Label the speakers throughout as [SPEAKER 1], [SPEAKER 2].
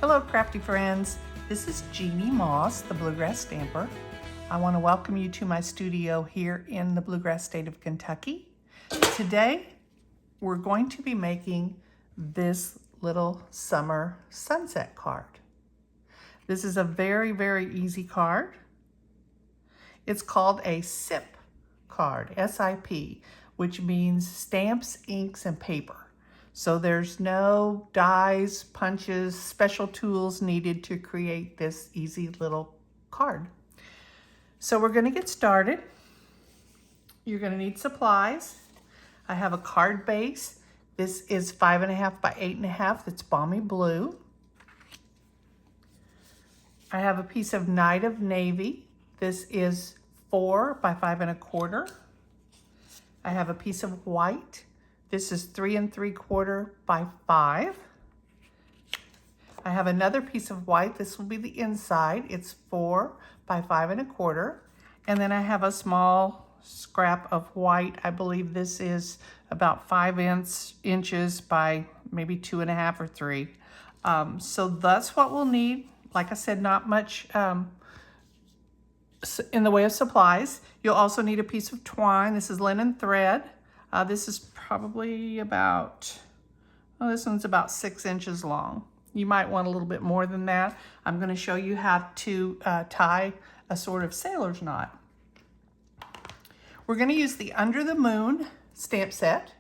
[SPEAKER 1] Hello, crafty friends. This is Jeannie Moss, the Bluegrass Stamper. I want to welcome you to my studio here in the Bluegrass state of Kentucky. Today, we're going to be making this little summer sunset card. This is a very, very easy card. It's called a SIP card, S-I-P, which means stamps, inks, and paper. So there's no dies, punches, special tools needed to create this easy little card. So we're going to get started. You're going to need supplies. I have a card base. This is 5.5 by 8.5. That's Balmy Blue. I have a piece of Night of Navy. This is 4 by 5.25. I have a piece of white. This is 3 3/4 by 5. I have another piece of white. This will be the inside. It's 4 by 5.25. And then I have a small scrap of white. I believe this is about 5 inches by maybe 2.5 or 3. So that's what we'll need. Like I said, not much in the way of supplies. You'll also need a piece of twine. This is linen thread. This is probably about, this one's about 6 inches long. You might want a little bit more than that. I'm going to show you how to tie a sort of sailor's knot. We're going to use the Under the Moon stamp set.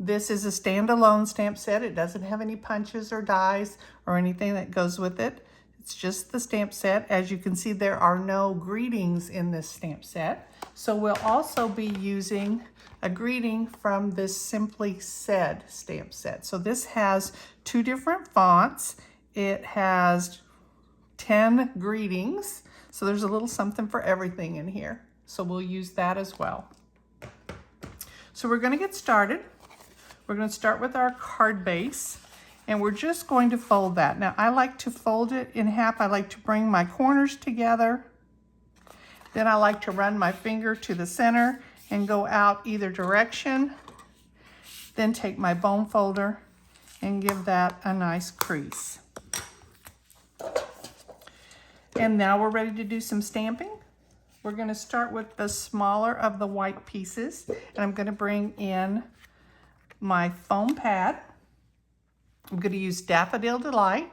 [SPEAKER 1] This is a standalone stamp set. It doesn't have any punches or dies or anything that goes with it. It's just the stamp set. As you can see, there are no greetings in this stamp set. So we'll also be using a greeting from this Simply Said stamp set. So this has 2 different fonts. It has 10 greetings. So there's a little something for everything in here. So we'll use that as well. So we're going to get started. We're going to start with our card base. And we're just going to fold that. Now, I like to fold it in half. I like to bring my corners together. Then I like to run my finger to the center and go out either direction. Then take my bone folder and give that a nice crease. And now we're ready to do some stamping. We're going to start with the smaller of the white pieces. And I'm going to bring in my foam pad. I'm going to use Daffodil Delight.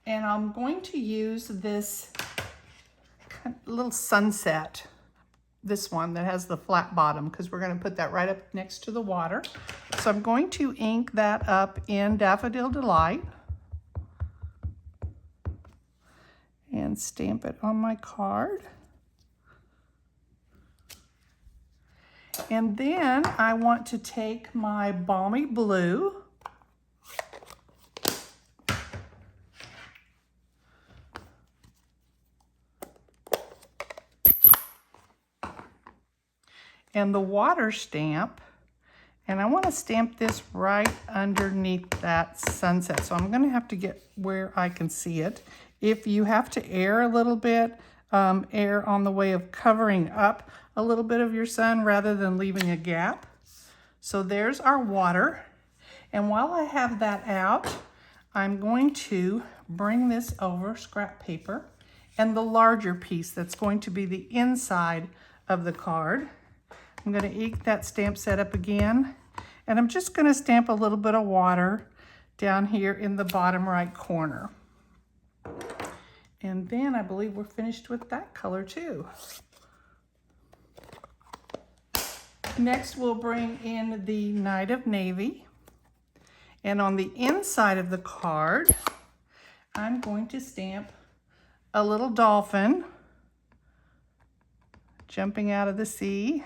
[SPEAKER 1] And I'm going to use this little sunset, this one that has the flat bottom, because we're going to put that right up next to the water. So I'm going to ink that up in Daffodil Delight and stamp it on my card. And then I want to take my Balmy Blue and the water stamp, and I want to stamp this right underneath that sunset. So I'm going to have to get where I can see it. If you have to err a little bit, err on the way of covering up a little bit of your sun rather than leaving a gap. So there's our water. And while I have that out, I'm going to bring this over, scrap paper, and the larger piece that's going to be the inside of the card. I'm going to ink that stamp set up again, and I'm just going to stamp a little bit of water down here in the bottom right corner. And then I believe we're finished with that color too. Next, we'll bring in the Night of Navy. And on the inside of the card, I'm going to stamp a little dolphin jumping out of the sea.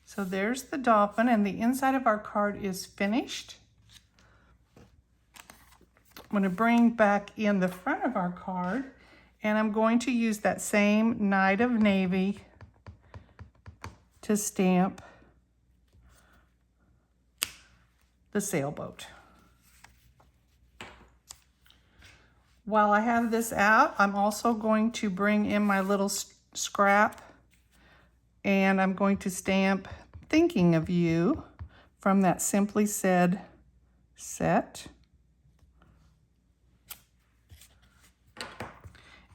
[SPEAKER 1] So there's the dolphin, and the inside of our card is finished. I'm going to bring back in the front of our card, and I'm going to use that same Night of Navy to stamp the sailboat. While I have this out, I'm also going to bring in my little scrap, and I'm going to stamp Thinking of You from that Simply Said set.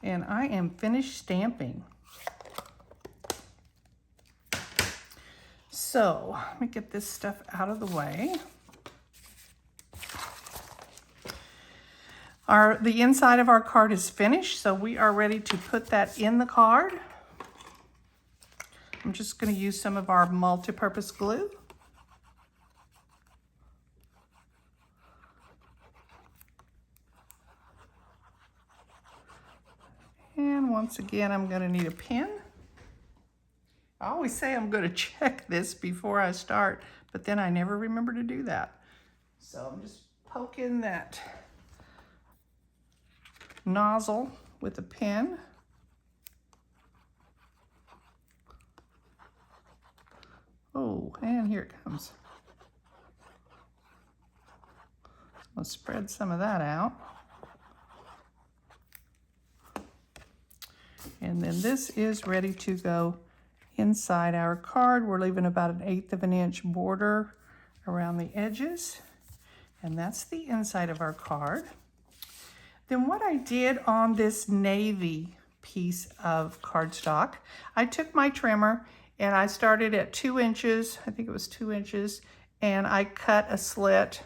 [SPEAKER 1] And I am finished stamping. So let me get this stuff out of the way. The inside of our card is finished, so we are ready to put that in the card. I'm just going to use some of our multi-purpose glue. And once again, I'm going to need a pen. I always say I'm going to check this before I start, but then I never remember to do that. So I'm just poking that nozzle with a pen. Oh, and here it comes. I'll spread some of that out. And then this is ready to go inside our card. We're leaving about 1/8 of an inch border around the edges. And that's the inside of our card. Then what I did on this navy piece of cardstock, I took my trimmer and I started at 2 inches, I think it was 2 inches, and I cut a slit,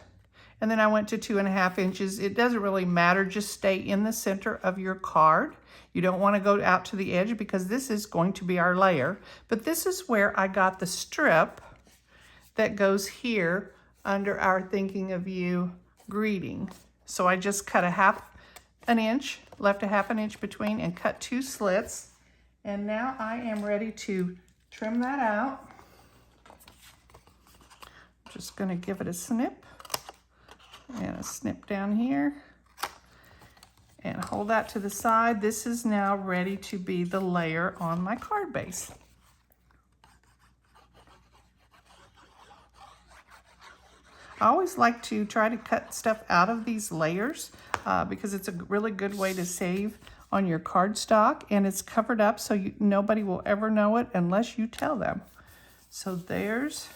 [SPEAKER 1] and then I went to 2.5 inches. It doesn't really matter, just stay in the center of your card. You don't want to go out to the edge because this is going to be our layer. But this is where I got the strip that goes here under our Thinking of You greeting. So I just cut 1/2 an inch, left 1/2 inch between, and cut 2 slits. And now I am ready to trim that out. I'm just going to give it a snip and a snip down here and hold that to the side. This is now ready to be the layer on my card base. I always like to try to cut stuff out of these layers because it's a really good way to save on your cardstock, and it's covered up so nobody will ever know it unless you tell them. So there's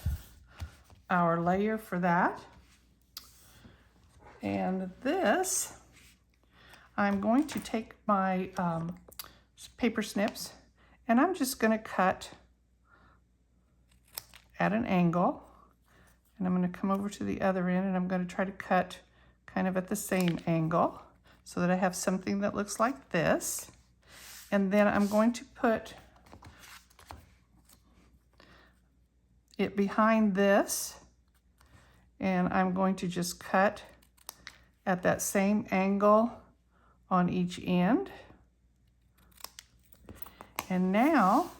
[SPEAKER 1] our layer for that. And this, I'm going to take my paper snips and I'm just going to cut at an angle. And I'm going to come over to the other end and I'm going to try to cut kind of at the same angle so that I have something that looks like this. And then I'm going to put it behind this, and I'm going to just cut at that same angle on each end. And now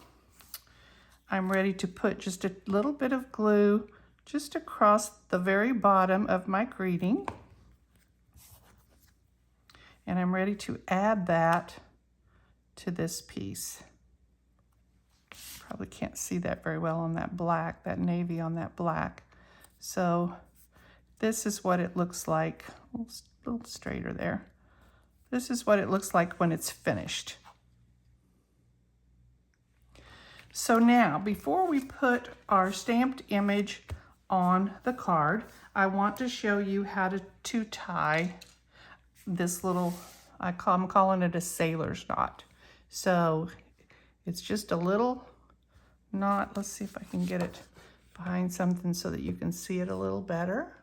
[SPEAKER 1] I'm ready to put just a little bit of glue just across the very bottom of my greeting. And I'm ready to add that to this piece. Probably can't see that very well on that black, that navy on that black. So this is what it looks like. A little straighter there. This is what it looks like when it's finished. So now, before we put our stamped image on the card, I want to show you how to tie this little, I'm calling it a sailor's knot. So it's just a little knot. Let's see if I can get it behind something so that you can see it a little better.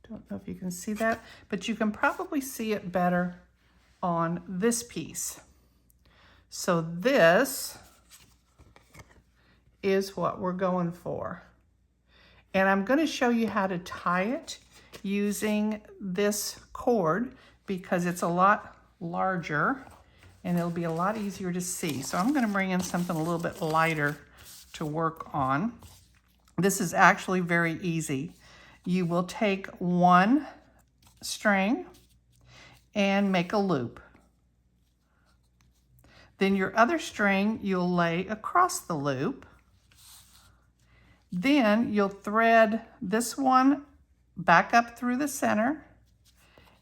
[SPEAKER 1] Don't know if you can see that, but you can probably see it better on this piece. So this is what we're going for. And I'm going to show you how to tie it using this cord because it's a lot larger and it'll be a lot easier to see. So I'm going to bring in something a little bit lighter to work on. This is actually very easy. You will take one string and make a loop. Then your other string you'll lay across the loop. Then you'll thread this one back up through the center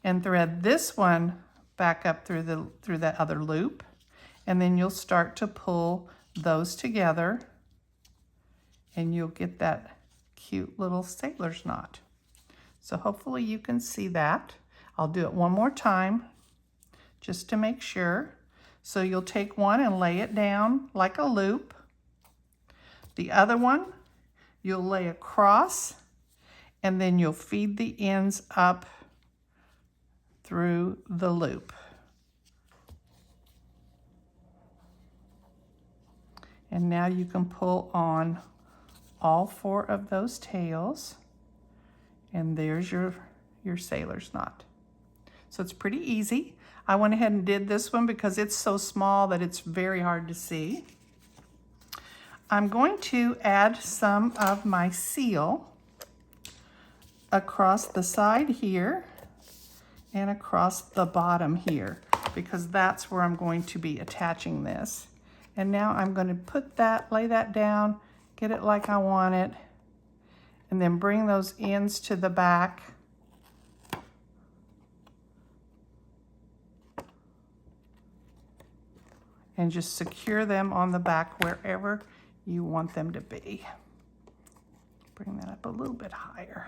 [SPEAKER 1] and thread this one back up through that other loop. And then you'll start to pull those together and you'll get that cute little sailor's knot. So hopefully you can see that. I'll do it one more time just to make sure. So you'll take one and lay it down like a loop. The other one you'll lay across, and then you'll feed the ends up through the loop. And now you can pull on all 4 of those tails, and there's your sailor's knot. So it's pretty easy. I went ahead and did this one because it's so small that it's very hard to see. I'm going to add some of my seal across the side here and across the bottom here, because that's where I'm going to be attaching this. And now I'm going to lay that down, get it like I want it, and then bring those ends to the back. And just secure them on the back wherever you want them to be. Bring that up a little bit higher.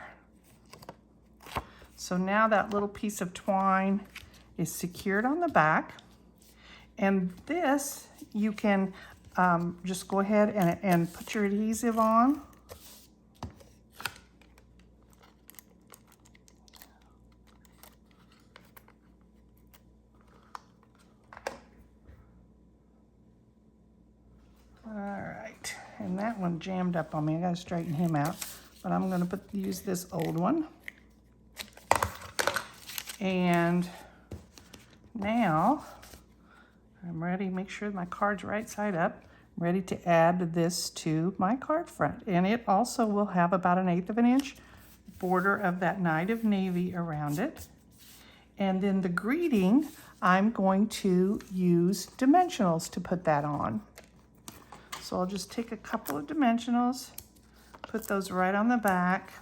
[SPEAKER 1] So now that little piece of twine is secured on the back. And this, you can just go ahead and put your adhesive on. All right, and that one jammed up on me. I gotta straighten him out, but I'm gonna use this old one. And now I'm ready. Make sure my card's right side up. I'm ready to add this to my card front. And it also will have about 1/8 of an inch border of that Night of Navy around it. And then the greeting, I'm going to use dimensionals to put that on. So I'll just take a couple of dimensionals, put those right on the back.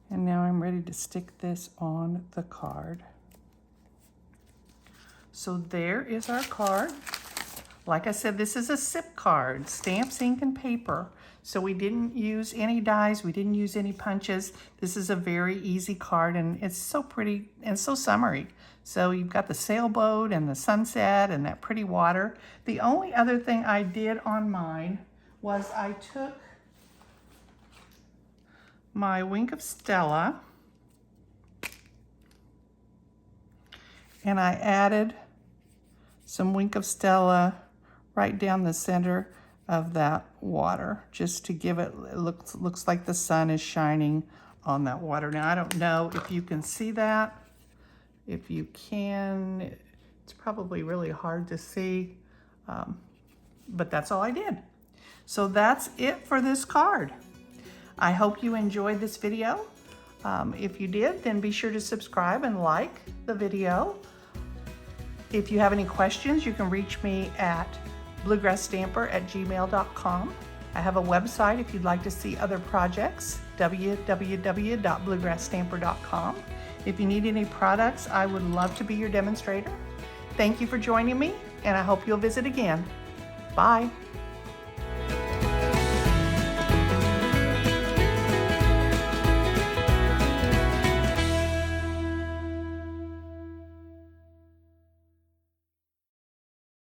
[SPEAKER 1] And now I'm ready to stick this on the card. So there is our card. Like I said, this is a SIP card, stamps, ink, and paper. So we didn't use any dies, we didn't use any punches. This is a very easy card, and it's so pretty and so summery. So you've got the sailboat and the sunset and that pretty water. The only other thing I did on mine was I took my Wink of Stella and I added some Wink of Stella right down the center of that water, just to give it looks like the sun is shining on that water. Now I don't know if you can see that. If you can, it's probably really hard to see, but that's all I did. So that's it for this card. I hope you enjoyed this video. If you did, then be sure to subscribe and like the video. If you have any questions, you can reach me at bluegrassstamper@gmail.com. I have a website if you'd like to see other projects, www.bluegrassstamper.com. If you need any products, I would love to be your demonstrator. Thank you for joining me, and I hope you'll visit again. Bye.